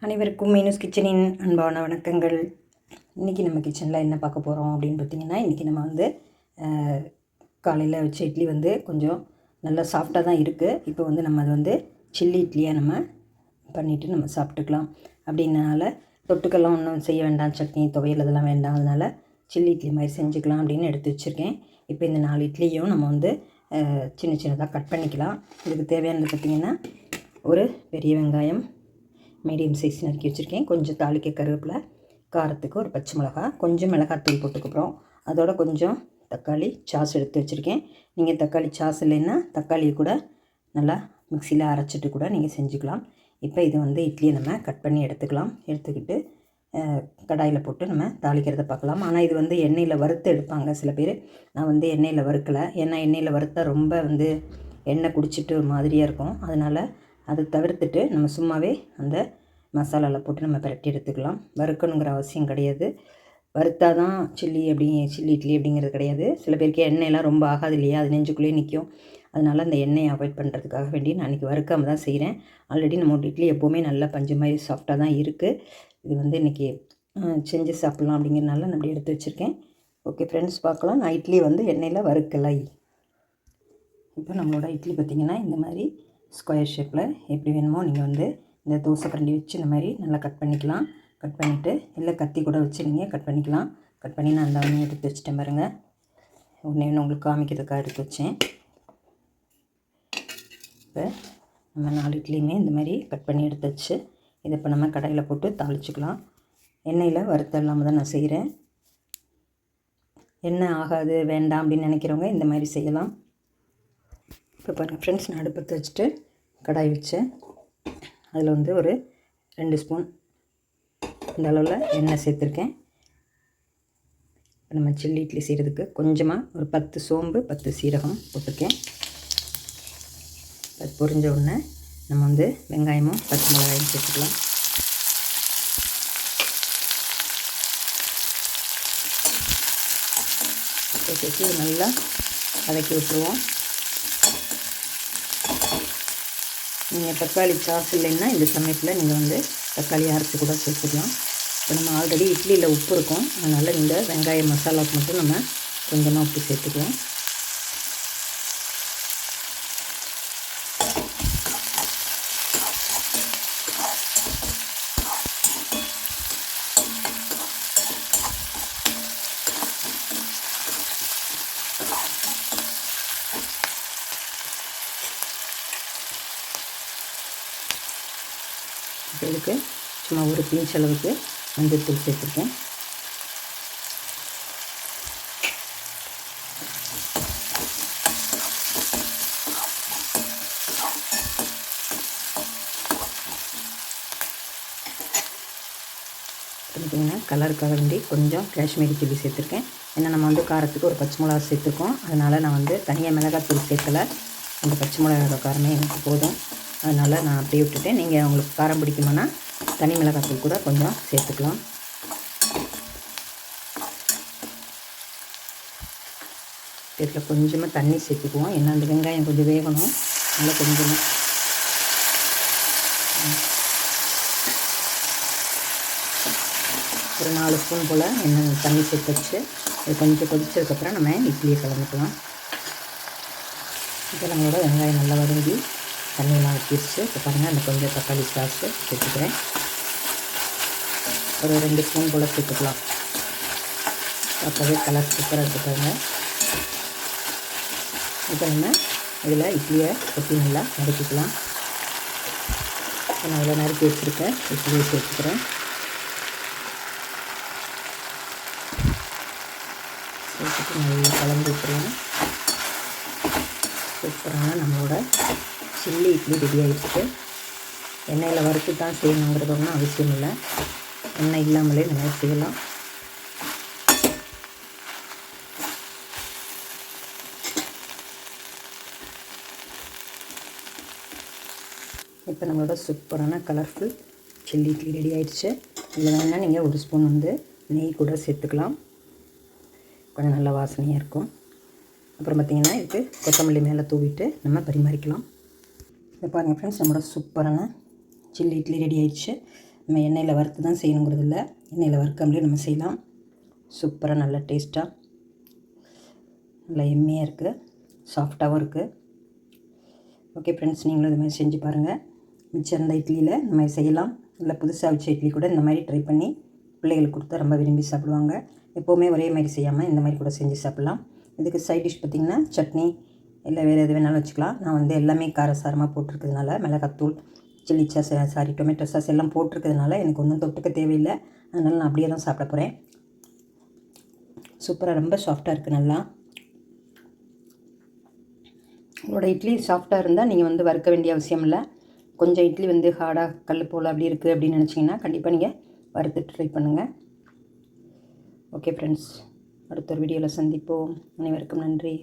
அனைவருக்கும் மீனூஸ் கிச்சனின் அன்பான வணக்கங்கள். இன்றைக்கி நம்ம கிச்சனில் என்ன பார்க்க போகிறோம் அப்படின்னு பார்த்திங்கன்னா, இன்றைக்கி நம்ம காலையில் வச்ச இட்லி கொஞ்சம் நல்லா சாஃப்டாக தான் இருக்குது. இப்போ நம்ம அது சில்லி இட்லியாக நம்ம பண்ணிவிட்டு நம்ம சாப்பிட்டுக்கலாம். அப்படின்னால தொட்டுக்கெல்லாம் ஒன்றும் செய்ய வேண்டாம், சட்னி துவையல் அதெல்லாம் வேண்டாம். அதனால் சில்லி இட்லி மாதிரி செஞ்சுக்கலாம் அப்படின்னு எடுத்து வச்சுருக்கேன். இப்போ இந்த 4 இட்லியும் நம்ம சின்ன சின்னதாக கட் பண்ணிக்கலாம். இதுக்கு தேவையானது பார்த்திங்கன்னா, ஒரு பெரிய வெங்காயம் மீடியம் சைஸ் நறுக்கி வச்சுருக்கேன். கொஞ்சம் தாளிக்க கருவேப்பிலை, காரத்துக்கு ஒரு பச்சை மிளகாய், கொஞ்சம் மிளகாத்தூள் போட்டுக்கிறோம். அதோட கொஞ்சம் தக்காளி சாஸ் எடுத்து வச்சுருக்கேன். நீங்கள் தக்காளி சாஸ் இல்லைன்னா தக்காளியை கூட நல்லா மிக்சியில் அரைச்சிட்டு கூட நீங்கள் செஞ்சுக்கலாம். இப்போ இது இட்லியை நம்ம கட் பண்ணி எடுத்துக்கிட்டு கடாயில் போட்டு நம்ம தாளிக்கிறத பார்க்கலாம். ஆனால் இது எண்ணெயில் வறுத்து எடுப்பாங்க சில பேர். நான் எண்ணெயில் வறுக்கலை. ஏன்னா எண்ணெயில் வறுத்தா ரொம்ப எண்ணெய் குடிச்சிட்டு ஒரு மாதிரியாக இருக்கும். அதனால் அதை தவிர்த்துட்டு நம்ம சும்மாவே அந்த மசாலாவில் போட்டு நம்ம பிரட்டி எடுத்துக்கலாம். வறுக்கணுங்கிற அவசியம் கிடையாது. வறுத்தா தான் சில்லி இட்லி அப்படிங்கிறது கிடையாது. சில பேருக்கு எண்ணெயெல்லாம் ரொம்ப ஆகாது இல்லையா, அது நெஞ்சுக்குள்ளேயே நிற்கும். அதனால் அந்த எண்ணெயை அவாய்ட் பண்ணுறதுக்காக வேண்டி நான் இன்றைக்கி வறுக்காமல் தான் செய்கிறேன். ஆல்ரெடி நம்ம இட்லி எப்போவுமே நல்லா பஞ்சு மாதிரி சாஃப்டாக தான் இருக்குது. இது இன்றைக்கி செஞ்சு சாப்பிட்லாம் அப்படிங்கிறனால நான் அப்படி எடுத்து வச்சுருக்கேன். ஓகே ஃப்ரெண்ட்ஸ், பார்க்கலாம். நான் இட்லி எண்ணெயில் வறுக்கலை. இப்போ நம்மளோட இட்லி பார்த்திங்கன்னா இந்த மாதிரி ஸ்கொயர் ஷேப்பில் எப்படி வேணுமோ நீங்கள் இந்த தோசை கரண்டி வச்சு இந்த மாதிரி நல்லா கட் பண்ணிக்கலாம். கட் பண்ணிவிட்டு இல்லை கத்தி கூட வச்சு நீங்கள் கட் பண்ணிக்கலாம். கட் பண்ணி நான் அந்த ஒன்று எடுத்து வச்சுட்டேன் பாருங்கள். ஒன்று உங்களுக்கு காமிக்கிறதுக்காக எடுத்து வச்சேன். இப்போ நம்ம 4 இட்லியுமே இந்த மாதிரி கட் பண்ணி எடுத்து வச்சு இதை இப்போ நம்ம கடாயில் போட்டு தாளிச்சிக்கலாம். எண்ணெயில் வறுத்த இல்லாமல் தான் நான் செய்கிறேன். எண்ணெய் ஆகாது வேண்டாம் அப்படின்னு நினைக்கிறவங்க இந்த மாதிரி செய்யலாம். இப்போ பாருங்கள் ஃப்ரெண்ட்ஸ், நான் அடுப்பத்தை வச்சுட்டு கடாய் வச்சேன். அதில் ஒரு 2 ஸ்பூன் இந்த அளவில் எண்ணெய் சேர்த்துருக்கேன். இப்போ நம்ம சில்லி இட்லி செய்கிறதுக்கு கொஞ்சமாக ஒரு 10 சோம்பு 10 சீரகம் போட்டிருக்கேன். அது பொரிஞ்ச உடனே நம்ம வெங்காயமும் பச்சை மிளகாயும் சேர்த்துக்கலாம். சேர்த்து நல்லா வதக்கி விட்டுருவோம். நீங்கள் தக்காளி சாஸ் இல்லைன்னா இந்த சமயத்தில் நீங்கள் தக்காளி அரைச்சி கூட சேர்த்துக்கலாம். இப்போ நம்ம ஆல்ரெடி இட்லியில் உப்பு இருக்கும். அதனால் இந்த வெங்காய மசாலாவுக்கு மட்டும் நம்ம கொஞ்சமாக உப்பு சேர்த்துக்குவோம். இதுக்கு சும்மா ஒரு பிஞ்ச் அளவுக்கு மஞ்சள்தூள் சேர்த்துருக்கேன். பார்த்திங்கன்னா கலருக்காக வேண்டி கொஞ்சம் காஷ்மீரி சில்லி சேர்த்துருக்கேன். ஏன்னா நம்ம காரத்துக்கு ஒரு பச்சை மிளகா சேர்த்துருக்கோம். அதனால் நான் தனியாக மிளகாத்தூள் சேர்க்கலை. அந்த பச்சை மிளகாயோட காரமே எனக்கு போதும். அதனால் நான் அப்படியே விட்டுட்டேன். நீங்கள் உங்களுக்கு காரம் பிடிக்குமானா தனி மிளகாத்தூள் கூட கொஞ்சம் சேர்த்துக்கலாம். இதில் கொஞ்சமாக தண்ணி சேர்த்துக்குவோம். ஏன்னா அந்த வெங்காயம் கொஞ்சம் வேகணும். நல்லா கொஞ்சமாக ஒரு 4 ஸ்பூன் போல் எண்ணெய் தண்ணி சேர்த்து வச்சு இது கொஞ்சம் கொதிச்சதுக்கப்புறம் நம்ம இட்லியை கலந்துக்கலாம். இப்போ நம்மளோட வெங்காயம் நல்லா வதங்கி தண்ணியெல்லாம் ஊற்றிடுச்சு. இப்போ பாருங்கள், அந்த கொஞ்சம் தக்காளி சாஸு சேர்த்துக்கிறேன். ஒரு 2 ஸ்பூன் போல் சேர்த்துக்கலாம். அப்போவே கலர் சூப்பராக எடுத்துக்கோங்க. இப்போ நம்ம இதில் இட்லியை கொட்டி நல்லா நறுக்கிக்கலாம். இப்போ நான் இதில் நறுக்கி வச்சுருக்கேன் இட்லியை சேர்த்துக்கிறேன். சேர்த்துட்டு நல்லா கலந்து விட்டுருவேன். சூப்பரான நம்மளோட சில்லி இட்லி ரெடி ஆகிடுச்சு. எண்ணெயில் வறுத்து தான் செய்யணுங்கிறது ஒன்றும் அவசியம் இல்லை. எண்ணெய் இல்லாமலே இந்த மாதிரி செய்யலாம். இப்போ நம்மளோட சூப்பரான கலர்ஃபுல் சில்லி இட்லி ரெடி ஆகிடுச்சு. இதில் வேணால் நீங்கள் 1 ஸ்பூன் நெய் கூட சேர்த்துக்கலாம். கொஞ்சம் நல்லா வாசனையாக இருக்கும். அப்புறம் பார்த்திங்கன்னா இதுக்கு கொத்தமல்லி மேலே தூவிட்டு நம்ம பரிமாறிக்கலாம். இப்போ பாருங்கள் ஃப்ரெண்ட்ஸ், நம்மளோட சூப்பரான சில்லி இட்லி ரெடி ஆகிடுச்சு. நம்ம எண்ணெயில் வறுத்து தான் செய்யணுங்கிறது இல்லை, எண்ணெயில் வறுக்காமலே நம்ம செய்யலாம். சூப்பராக நல்ல டேஸ்ட்டாக நல்லா எம்மியாக இருக்குது, சாஃப்டாகவும் இருக்குது. ஓகே ஃப்ரெண்ட்ஸ், நீங்களும் இது மாதிரி செஞ்சு பாருங்கள். மிச்சம் இருந்த இட்லியில் இந்த மாதிரி செய்யலாம். இல்லை புதுசாக வச்ச இட்லி கூட இந்த மாதிரி ட்ரை பண்ணி பிள்ளைகளுக்கு கொடுத்தா ரொம்ப விரும்பி சாப்பிடுவாங்க. எப்போவுமே ஒரே மாதிரி செய்யாமல் இந்த மாதிரி கூட செஞ்சு சாப்பிட்லாம். இதுக்கு சைட் டிஷ் பார்த்திங்கன்னா சட்னி இல்லை வேறு எது வேணாலும் வச்சுக்கலாம். நான் வந்து எல்லாமே காரசாரமாக போட்டிருக்கிறதுனால, மிளகாத்தூள், சில்லி சாஸ், டொமேட்டோ சாஸ் எல்லாம் போட்டிருக்கிறதுனால எனக்கு ஒன்றும் தொட்டுக்க தேவையில்லை. அதனால் நான் அப்படியே தான் சாப்பிட போகிறேன். சூப்பராக ரொம்ப சாஃப்டாக இருக்குது. நல்லா உங்களோட இட்லி சாஃப்டாக இருந்தால் நீங்கள் வந்து வறுக்க வேண்டிய அவசியம் இல்லை. கொஞ்சம் இட்லி வந்து ஹார்டாக கல் போல் அப்படி இருக்குது அப்படின்னு நினச்சிங்கன்னா கண்டிப்பாக நீங்கள் வறுத்து ட்ரை பண்ணுங்கள். ஓகே ஃப்ரெண்ட்ஸ், அடுத்த ஒரு வீடியோவில் சந்திப்போம். அனைவருக்கும் நன்றி.